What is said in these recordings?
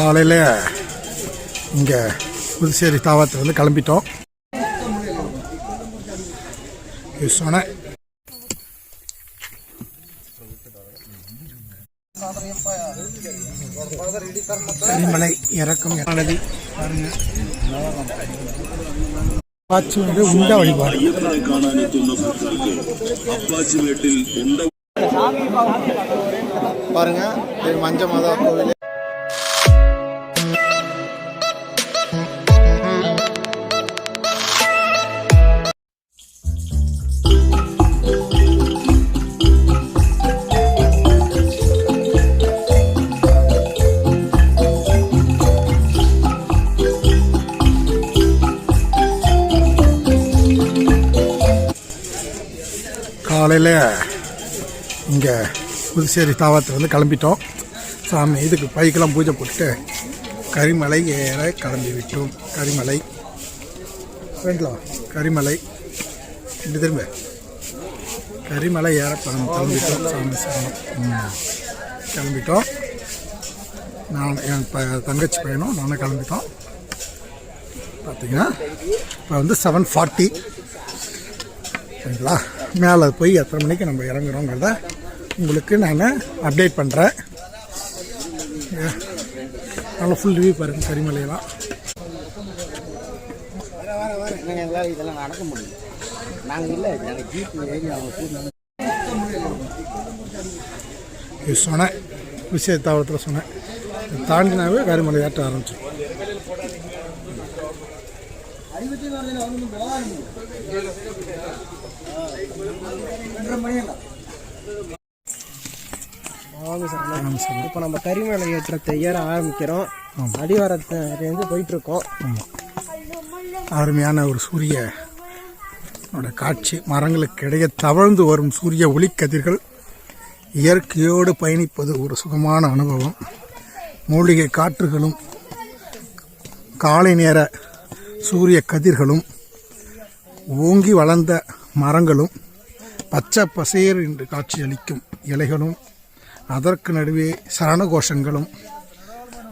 காலையில் இங்கே புதுச்சேரி தாவரத்துலேருந்து கிளம்பிட்டோம். சொன்னேன் கரிமலை இறக்கம் நதி பாருங்க. அப்பாச்சி வந்து உண்ட வழிபாடு. பாருங்க மஞ்ச மாதா கோவில். காலையில் இங்கே புதுச்சேரி தாவரத்துலேருந்து கிளம்பிட்டோம். சாமி இதுக்கு பைக்கெல்லாம் பூஜை போட்டு கரிமலை ஏற கிளம்பி விட்டோம். கரிமலை ஃப்ரெண்ட்லாம் கரிமலை இப்படி திரும்ப கரிமலை ஏற கிளம்பிட்டோம். சாமி சரணம் கிளம்பிட்டோம். நான் என் தங்கச்சி பையனும் நானும் கிளம்பிட்டோம். பார்த்தீங்கன்னா இப்போ வந்து 7:40 சரிங்களா. மேலே போய் எத்தனை மணிக்கு நம்ம இறங்குறோங்கிறத உங்களுக்கு நான் அப்டேட் பண்ணுறேன். நல்லா ஃபுல் ரிவ்யூ பாருங்கள் கரிமலையெல்லாம். இதெல்லாம் நடக்க முடியும். நாங்கள் இல்லை சொன்னேன் விஷய தாவரத்தில் சொன்னேன். தாண்டினாவே கரிமலை ஏற்ற ஆரம்பிச்சிடும். இப்போ நம்ம கரிமலை ஏற்றத்தை ஏற ஆரம்பிக்கிறோம். அடிவாரத்திலேருந்து போயிட்டுருக்கோம். ஆமாம், அருமையான ஒரு சூரிய காட்சி. மரங்களுக்கு இடையே தவழ்ந்து வரும் சூரிய ஒளிக்கதிர்கள் இயற்கையோடு பயணிப்பது ஒரு சுகமான அனுபவம். மூலிகை காற்றுகளும் காலை நேர சூரிய கதிர்களும் ஓங்கி வளர்ந்த மரங்களும் பச்சை பசேர் என்று காட்சியளிக்கும் இலைகளும் அதற்கு நடுவே சரணகோஷங்களும்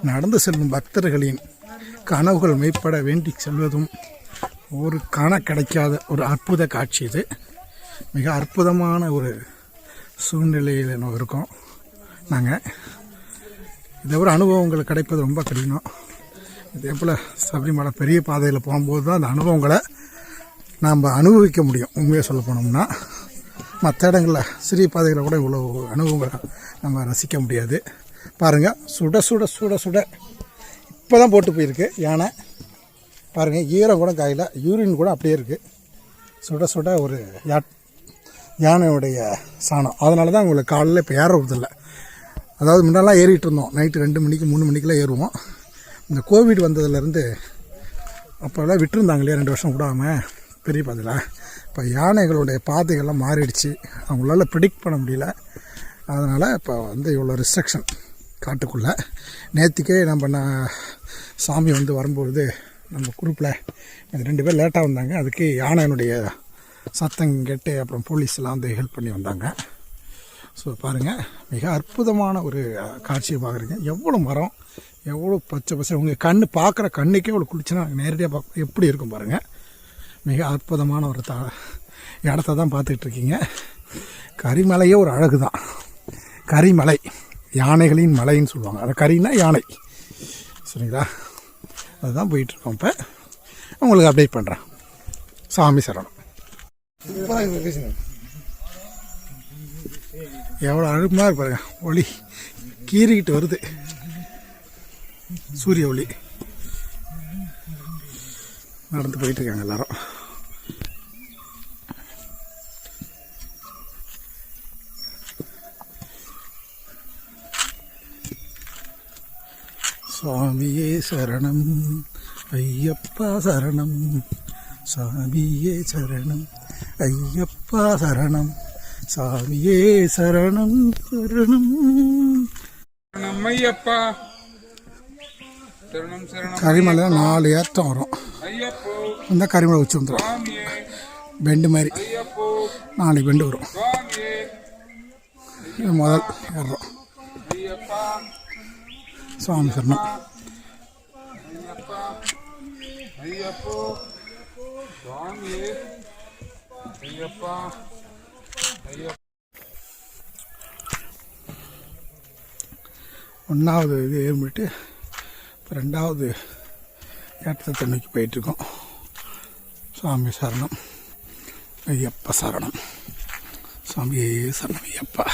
நடந்து செல்லும் பக்தர்களின் கனவுகள் மெய்ப்பட வேண்டி செல்வதும் ஒரு காண கிடைக்காத ஒரு அற்புத காட்சி. இது மிக அற்புதமான ஒரு சூழ்நிலையில் நம்ம இருக்கோம். நாங்கள் இதை ஒரு அனுபவங்கள் கிடைப்பது ரொம்ப கடினம். இதே போல் சபரிமலை பெரிய பாதையில் போகும்போது தான் அந்த அனுபவங்களை நாம் அனுபவிக்க முடியும். உண்மையாக சொல்ல போனோம்னா மற்ற இடங்களில் சிறிய பாதைகளை கூட இவ்வளோ அனுபவங்களை நம்ம ரசிக்க முடியாது. பாருங்கள், சுட சுட சுட சுட இப்போ தான் போட்டு போயிருக்கு யானை. பாருங்கள், ஈரம் கூட காயில், யூரின் கூட அப்படியே இருக்குது. சுட சுட ஒரு யானையுடைய சாணம். அதனால தான் உங்களுக்கு காலையில் இப்போ ஏறுறதில்லை. அதாவது முன்னெல்லாம் ஏறிட்டு இருந்தோம். நைட்டு 2 மணிக்கு 3 மணிக்கெலாம் ஏறுவோம். இந்த கோவிட் வந்ததுலேருந்து அப்போல்லாம் விட்டுருந்தாங்க இல்லையா 2 வருஷம் விடாமல் பெரிய பாதையில். இப்போ யானைகளுடைய பாதைகள்லாம் மாறிடுச்சு. அவங்களால ப்ரிடிக்ட் பண்ண முடியல. அதனால் இப்போ வந்து இவ்வளோ ரிஸ்ட்ரிக்ஷன் காட்டுக்குள்ளே. நேற்றுக்கே நம்ம சாமி வந்து வரும்பொழுது நம்ம குரூப்பில் 2 பேர் லேட்டாக வந்தாங்க. அதுக்கு யானையினுடைய சத்தம் கேட்டு அப்புறம் போலீஸ்லாம் வந்து ஹெல்ப் பண்ணி வந்தாங்க. ஸோ பாருங்கள், மிக அற்புதமான ஒரு காட்சியை பார்க்குறீங்க. எவ்வளோ மரம், எவ்வளோ பச்சை பசை. உங்கள் கண் பார்க்குற கண்ணுக்கே இவ்வளோ குளிச்சுன்னா நேரடியாக பார்க்க எப்படி இருக்கும் பாருங்கள். மிக அற்புதமான ஒரு இடத்த தான் பார்த்துக்கிட்டு இருக்கீங்க. கரிமலையே ஒரு அழகு தான். கரிமலை யானைகளின் மலைன்னு சொல்லுவாங்க. அது கரினா யானை சரிங்களா. அதுதான் போயிட்டுருக்கோம். இப்போ உங்களுக்கு அப்டேட் பண்ணுறேன். சாமி சரணம். எவ்வளோ அழுப்பாக இருப்பாருங்க. ஒளி கீறிக்கிட்டு வருது, சூரிய ஒளி. நடந்து போயிட்டுருக்காங்க எல்லாரும். சுவாமியே சரணம் ஐயப்பா சரணம், சாமியே சரணம் ஐயப்பா சரணம், சாமியே சரணம் சரணம் ஐயப்பா. கரிமலை 4 ஏற்றம் வரும். இந்த கரிமலை உச்சி வந்துடும். பெண்டு மாதிரி 4 பெண்டு வரும். முதல் ஏறுறோம். சுவாமி சரணம். ஐயப்போ சுவாமியே ஐயப்பா ஐயப்பா. ஒன்றாவது இது ஏறிட்டு இப்போ 2வது ஏற்றத்தை நோக்கி போயிட்டுருக்கோம். சுவாமி சரணம் ஐயப்பா சரணம். சுவாமியே சரணம் ஐயப்பா.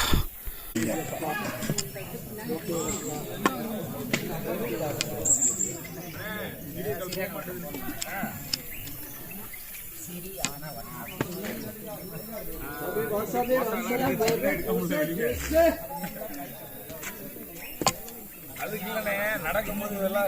நடக்கும்போது இதெல்லாம்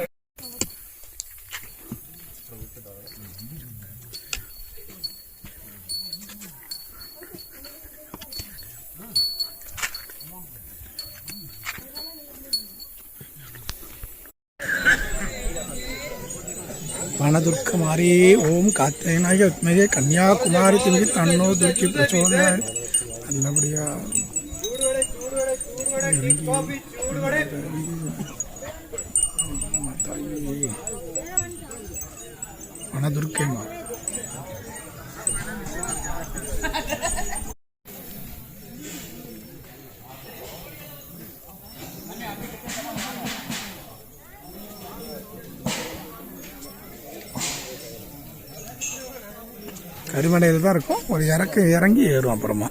வனதுர்க்க மாறி ஓம் காத்தேனாய உத்மகே கன்னியாகுமாரி திரும்பி தன்னோ துர்க்கி பிரச்சோதன நல்லபடியா வனதுர்க்கை மாறி கரிமலையில் தான் இருக்கும். ஒரு இறங்கி ஏறும். அப்புறமா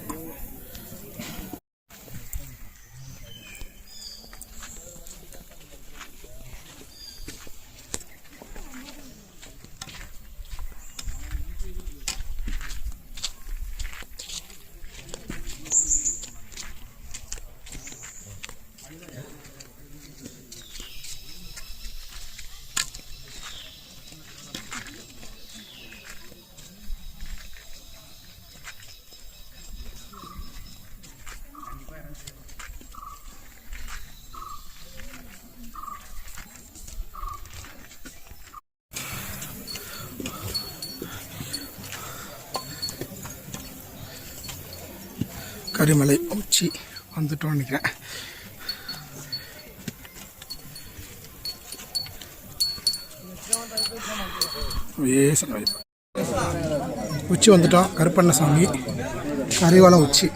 கரிமலை உச்சி வந்துட்டோம் நினைக்கிறேன். உச்சி வந்துட்டோம். கருப்பண்ணசாமி கரிவலம் உச்சி.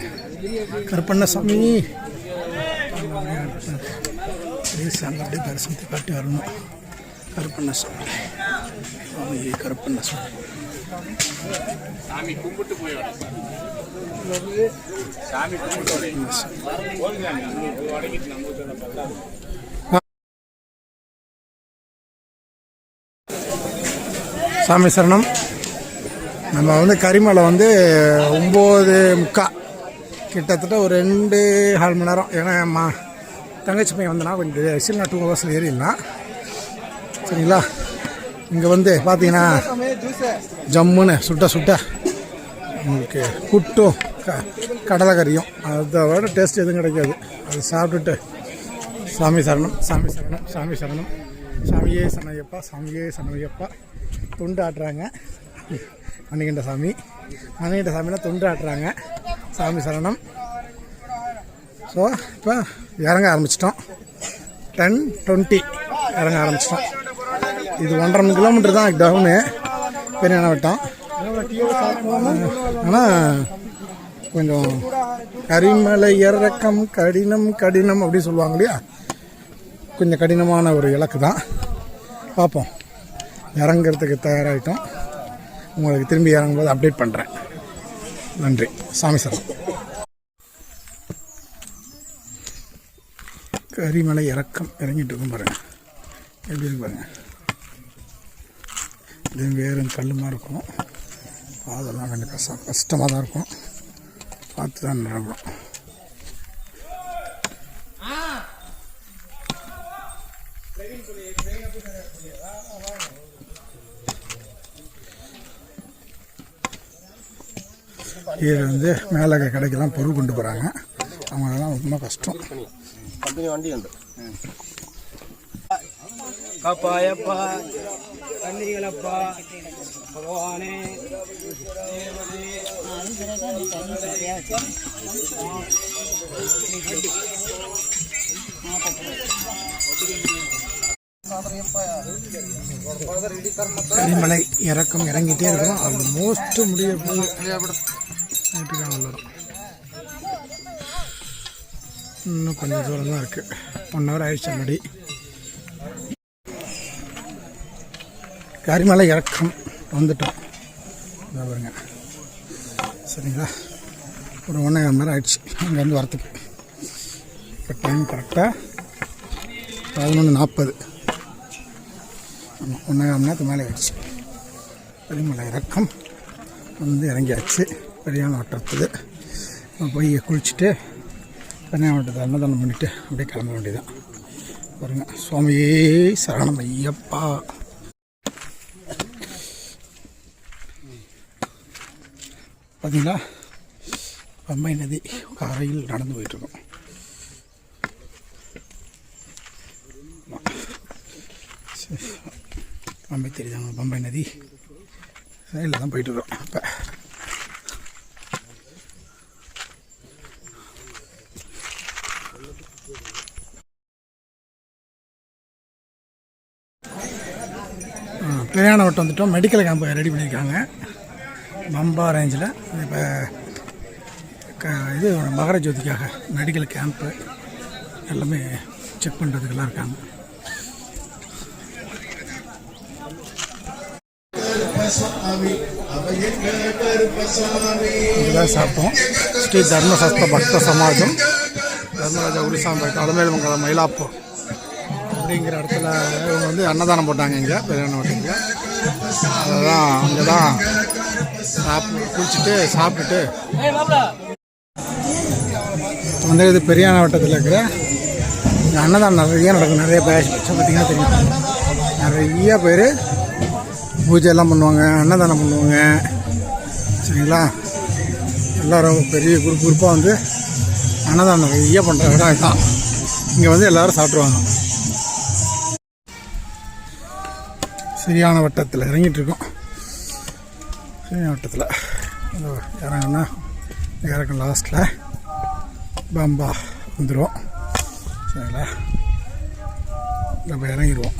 கருப்பண்ணசாமி அப்படியே தரிசனத்தை காட்டி வரணும். கருப்பண்ணசாமி சுவாமி கருப்பண்ணசாமி சாமி கும்பிட்டு போய் சாமி கும்பிட்டு சாமி சரணம். நம்ம கரிமலை 9:45 கிட்டத்தட்ட ஒரு 2.25 மணி நேரம். ஏன்னா தங்கச்சி பையன் வந்தனா கொஞ்சம் எக்ஸில் 2 ஹவர்ஸில் ஏறிடலாம். சரிங்களா? இங்கே பார்த்தீங்கன்னா ஜம்முன்னு சுட்ட உங்களுக்கு புட்டும் கடலை கறியும் அதை விட டேஸ்ட் எதுவும் கிடைக்காது. அது சாப்பிட்டுட்டு சாமி சரணம் சாமி சரணம் சாமி சரணம் சாமியே சரணய்யப்பா சாமியே சரணய்யப்பா தொண்டு ஆட்டுறாங்க. மணிகண்ட சாமினா தொண்டு ஆட்டுறாங்க. சாமி சரணம். ஸோ இப்போ இறங்க ஆரம்பிச்சிட்டோம். 10:20 இறங்க ஆரம்பிச்சிட்டோம். இது 1.5 கிலோமீட்டர் தான் டவுனு பெரிய வட்டம். ஆனால் கொஞ்சம் கரிமலை இறக்கம் கடினம் அப்படின்னு சொல்லுவாங்க இல்லையா, கொஞ்சம் கடினமான ஒரு இலக்கு தான். பார்ப்போம். இறங்கிறதுக்கு தயாராகிட்டோம். உங்களுக்கு திரும்பி இறங்கும்போது அப்டேட் பண்ணுறேன். நன்றி. சாமி சரணம். கரிமலை இறக்கம் இறங்கிட்டு இருக்கும் பாருங்கள். எப்படி இருக்கு பாருங்கள். இது வேறு கல்லுமா இருக்கும். அதெல்லாம் கொஞ்சம் கஷ்டமாக தான் இருக்கும். பார்த்து தான் நடக்கணும். இது மேலே கடைக்கெல்லாம் பொருள் கொண்டு போகிறாங்க. அவங்களெல்லாம் ரொம்ப கஷ்டம். கம்பெனி வண்டி உண்டு. காப்பாயப்பா கண்ணீங்களப்பா பகவானே கரிமலை இறக்கம் இறங்கிட்டே இருக்கிறோம். ஆல்மோஸ்ட் முடிய நைட்டுக்கான வரும். இன்னும் கொஞ்சம் தூரம் தான் இருக்குது. 1 hour ஆயிடுச்சு முன்னாடி. கரிமலை இறக்கம் வந்துட்டோம். பாருங்க சரிங்களா, ஒரு 1.5 மணி நேரம் ஆயிடுச்சு அங்கேருந்து வரத்துக்கு. இப்போ டைம் கரெக்டாக 11:40. ஆமாம், 1.5 மணி நேரத்துக்கு மேலே ஆயிடுச்சு. கரிமலை இறக்கம் வந்து இறங்கியாச்சு. பெரியான வட்டத்துக்கு போய் குளிச்சுட்டு பெரியான வட்டத்தை அன்னதானம் பண்ணிவிட்டு அப்படியே கிளம்ப வேண்டியதான். பாருங்க, சுவாமியே சரணம் ஐயப்பா. பார்த்தீங்களா, பம்பை நதி கரையில் நடந்து போயிட்டுருக்கோம். பம்பை தெரியுதாங்க, பம்பை நதி சைடில் தான் போயிட்டுருக்கோம். இப்போ பெரியான வட்டம் வந்துட்டோம். மெடிக்கல் கேம்ப் ரெடி பண்ணியிருக்காங்க பம்பா ரேஞ்சில். இப்போ இது மகர ஜோதிக்காக மெடிக்கல் கேம்ப்பு எல்லாமே செக் பண்ணுறதுக்கெல்லாம் இருக்காங்க. இதெல்லாம் சாப்பிட்டோம். ஸ்ரீ தர்மசாஸ்திர பக்த சமாஜம் தர்மராஜா உரிசாம்பை தலைமையில மயிலாப்பூர் அப்படிங்கிற இடத்துல இவங்க வந்து அன்னதானம் போட்டாங்க. இங்கே பெரியான வட்டங்க அதுதான் அங்கே தான் குளிச்சுட்டு சாப்பிட்டுட்டு வந்து இது பெரியான வட்டத்தில் இருக்கிற அன்னதானம் நிறைய நடக்கும். நிறைய பேட்ச் பார்த்திங்கன்னா தெரியும். நிறைய பேர் பூஜை எல்லாம் பண்ணுவாங்க, அன்னதானம் பண்ணுவாங்க. சரிங்களா, எல்லோரும் பெரிய குரூப்பாக வந்து அன்னதானம் நிறைய பண்ணுற இடம் இதுதான். இங்கே வந்து எல்லோரும் சாப்பிட்ருவாங்க. சரியான வட்டத்தில் இறங்கிட்டுருக்கோம். சரியான வட்டத்தில் இறங்கினா இறக்கம் லாஸ்ட்டில் பம்பா வந்துடுவோம். சரிங்களா, நம்ம இறங்கிடுவோம்.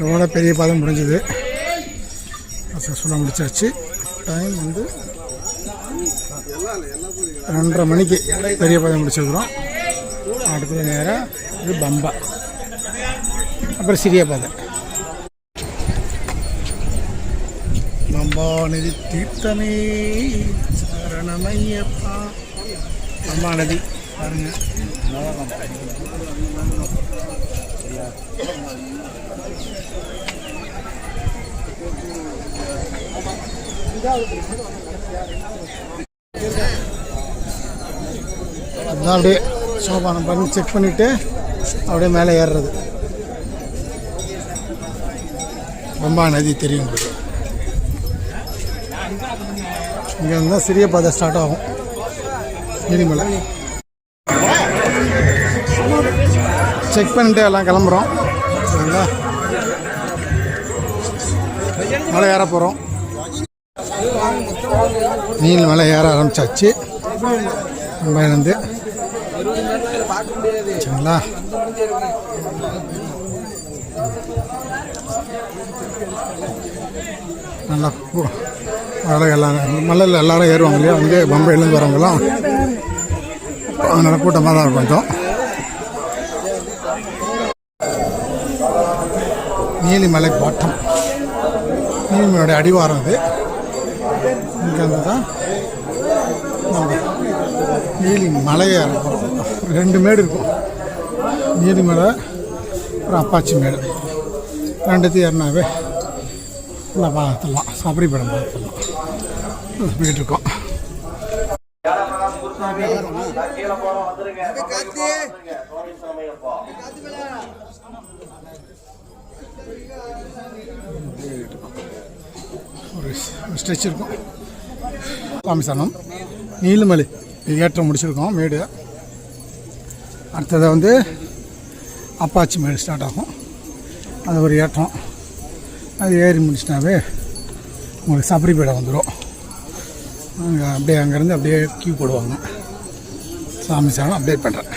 எவ்வளோ பெரிய பாதம் முடிஞ்சது, சக்ஸஸ்ஃபுல்லாக முடிச்சாச்சு. டைம் வந்து 2:30 மணிக்கு பெரிய பாதம் முடிச்சிருக்கிறோம். அடுத்தது நேரம் இது பம்பா, அப்புறம் சிறிய பாதை. பம்பா நதி தீர்த்தமே சரணமையப்பா. பம்பா நதி பாருங்க. அதுதான் அப்படியே சோபானம் பண்ணி செக் பண்ணிவிட்டு அப்படியே மேலே ஏறுறது. பம்பா நதி தெரியும். இங்கே இருந்தால் சிறிய பாதை ஸ்டார்ட் ஆகும். நீலிமலை செக் பண்ணிட்டு எல்லாம் கிளம்புறோம். சரிங்களா, மலை ஏற போகிறோம். நீலிமலை ஏற ஆரம்பிச்சாச்சு மும்பையிலேருந்து. சரிங்களா, நல்லா மலையில் எல்லோரும் ஏறுவாங்க இல்லையா, வந்து பம்பையிலேருந்து வரவங்களாம். அதனால் கூட்டமாக தான் இருக்கும். கொஞ்சம் நீலிமலை பாட்டம், நீலிமலையோட அடிவாரம் அது. இங்கேருந்து தான் நீலி மலையை இருக்கும். 2 மேடு இருக்கும், நீலிமலை அப்புறம் அப்பாச்சி மேடு. 2த்தையும் ஏறினாவே நல்லா பார்த்துடலாம், சபரி படம் பார்த்துடலாம். போயிட்டுருக்கோம். ஒரு ஸ்ட்ரெச் இருக்கும். சாமிசானம் நீலிமலை ஏற்றம் முடிச்சிருக்கோம் மேடு. அடுத்ததை வந்து அப்பாச்சி மேடு ஸ்டார்ட் ஆகும். அது ஒரு ஏற்றம். அது ஏறி முடிச்சிட்டாவே உங்களுக்கு சபரிபீடம் வந்துடும். அங்கே அப்படியே அங்கேருந்து அப்படியே கியூ போடுவாங்க. சாமி சாரம் அப்டேட் பண்ணுறேன்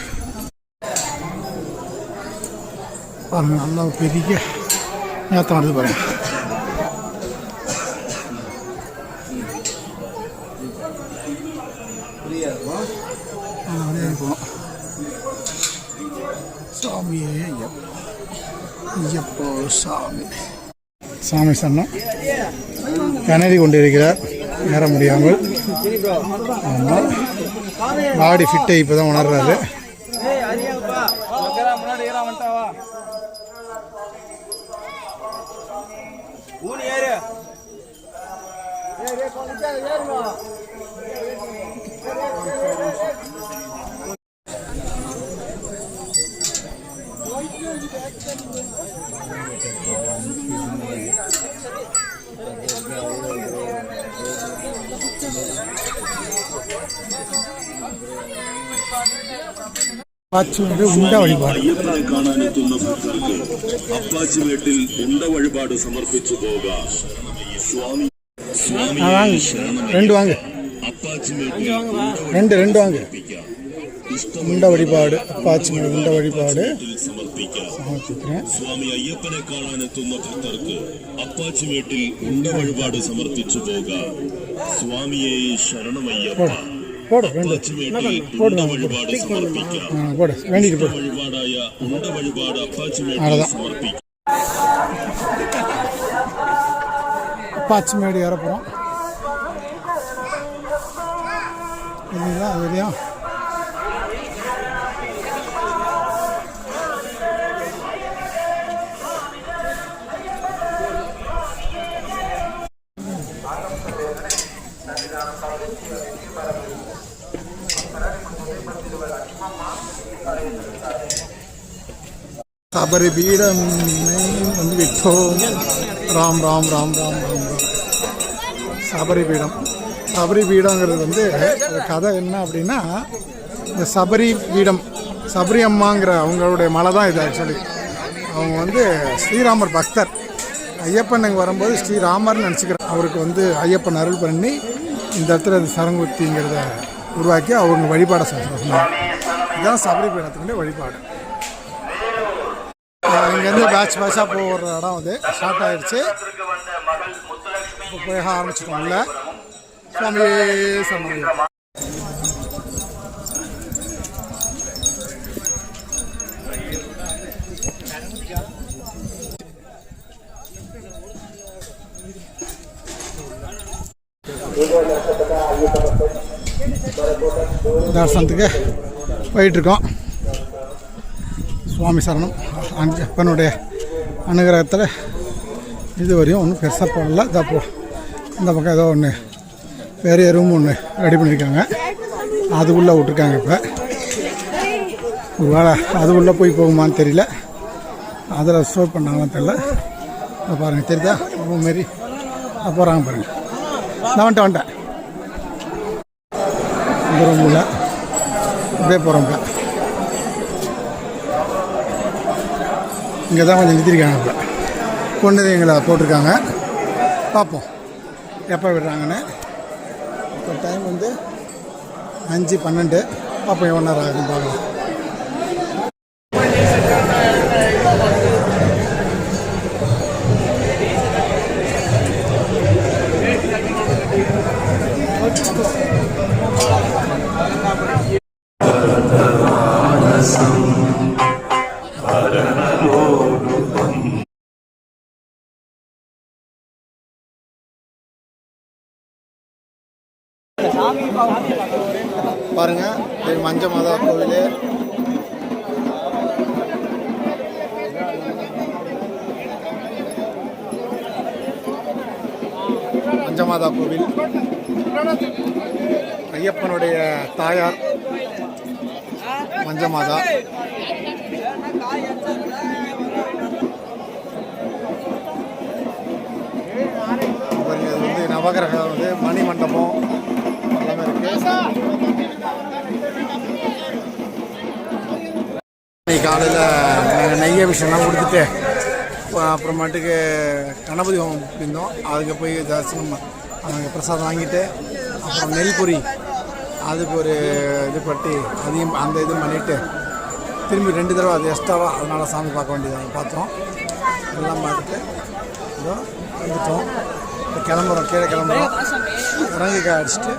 பாருங்கள். நல்லா பெரிய ஏற்றம் வருது பாருங்கள். அப்படியே போகணும். சாமியே ஐயப்போ சாமி. சாமி சன்னம் கிணறி கொண்டிருக்கிறார் ஏற முடியாமல். ஆமாம், பாடி ஃபிட்டை இப்போ தான் உணர்றாரு. உண்ட வழிபாடு. അയ്യപ്പനെ കാണാനെത്തുന്ന ഭക്തർക്ക് അപ്പാച്ചിമേട്ടിൽ ഉണ്ട വഴിപാട് സമർപ്പിച്ചു പോകാം. സ്വാമി ரெண்டு வாங்க, അപ്പാച്ചിമേട്ടിൽ ரெண்டு வாங்க. உண்ட வழிபாடு அப்பாச்சி உண்ட வழிபாடு സമർപ്പിക്കാം. സ്വാമി അയ്യപ്പനെ കാണാനെത്തുന്ന ഭക്തർക്ക് അപ്പാച്ചിമേട്ടിൽ ഉണ്ട വഴിപാട് സമർപ്പിച്ചു പോകാം. സ്വാമിയെ ശരണമയ്യപ്പ. போடு ரெண்டு போடு വഴിപാട് സമർപ്പിക്കാം. போடு வேண்டிட்டு போடு. വഴിപാടായ ഉണ്ട വഴിപാട് അപ്പാച്ചിമേട്ടിൽ സമർപ്പിക്കാം. அப்பாச்சி மேடு ஏற போகிறோம். இல்லைங்களா? அது வரையும் சபரி பீடம் வந்து விட்டோம். ராம் ராம் ராம் ராம் ராம் ராம். சபரி பீடம். சபரி பீடங்கிறது வந்து அது கதை என்ன அப்படின்னா, இந்த சபரி பீடம் சபரி அம்மாங்கிற அவங்களுடைய மலை தான் இது. ஆக்சுவலி அவங்க வந்து ஸ்ரீராமர் பக்தர். ஐயப்பன் அங்கே வரும்போது ஸ்ரீராமர்னு நினச்சிக்கிறார். அவருக்கு வந்து ஐயப்பன் அருள் பண்ணி இந்த இடத்துல அது சரங்குத்திங்கிறத உருவாக்கி அவங்க வழிபாடை சொன்னாங்க. இதுதான் சபரி பீடத்தினுடைய வழிபாடு. இங்கேருந்து பேட்சாக போகிற இடம் வந்து ஸ்டார்ட் ஆகிடுச்சு. இப்போ போக ஆரம்பிச்சிட்டோம். இல்லை சுவாமியே சரணம். தரிசனத்துக்கு போயிட்டுருக்கோம். சுவாமி சரணம். அப்பனுடைய அனுகிரகத்தில் இது வரையும் ஒன்றும் பெருசாக போடல. தப்போ இந்த பக்கம் ஏதோ ஒன்று பெரிய ரூம் ஒன்று ரெடி பண்ணியிருக்காங்க. அது உள்ளே விட்ருக்காங்க. இப்போ ஒரு வேளை அது உள்ளே போய் போகுமான்னு தெரியல. அதில் ஸ்டோர் பண்ணாங்களான்னு தெரியல. அதை பாருங்கள், தெரியுதா? ரூம் மாரி போகிறாங்க பாருங்கள். நான் வந்துட்டேன். இந்த ரூமில் அப்படியே போகிறோம். இப்போ இங்கே தான் கொஞ்சம் நிறுத்திருக்காங்க. இப்போ கொண்டு எங்களை போட்டிருக்காங்க. பார்ப்போம் எப்போ விடுறாங்கன்னு. இப்போ டைம் வந்து 5:12. பார்ப்போம் எவ்வளோ நேரம் ஆகுதுன்னு பார்க்கலாம். பாருங்க, இது மஞ்ச மாதா கோவில். மஞ்ச மாதா கோவில் ஐயப்பனுடைய தாயார் மஞ்ச மாதா. இது வந்து நவகிரகம் வந்து மணி மண்டபம் எல்லாமே இருக்கு. காலையில் அபிஷேகம்லாம் கொடுத்துட்டு அப்புறமாட்டுக்கு கணபதி ஹோமம் இருந்தோம். அதுக்கு போய் தரிசனம் அங்கே பிரசாதம் வாங்கிட்டு அப்புறம் நெல்பொரி அதுக்கு ஒரு இது பட்டி அதையும் அந்த இது பண்ணிவிட்டு திரும்பி 2 தடவை அது எக்ஸ்ட்ராவாக அதனால் சாமி பார்க்க வேண்டியது பார்த்தோம். எல்லாம் பார்த்துட்டு இதோ வந்துட்டோம். இப்போ கிளம்புறோம், கீழே கிளம்புறோம். இறங்கி அடிச்சுட்டு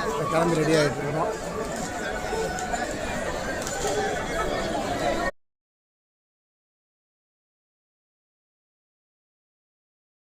இப்போ கிளம்பி ரெடி ஆகிட்டு இருக்கிறோம்.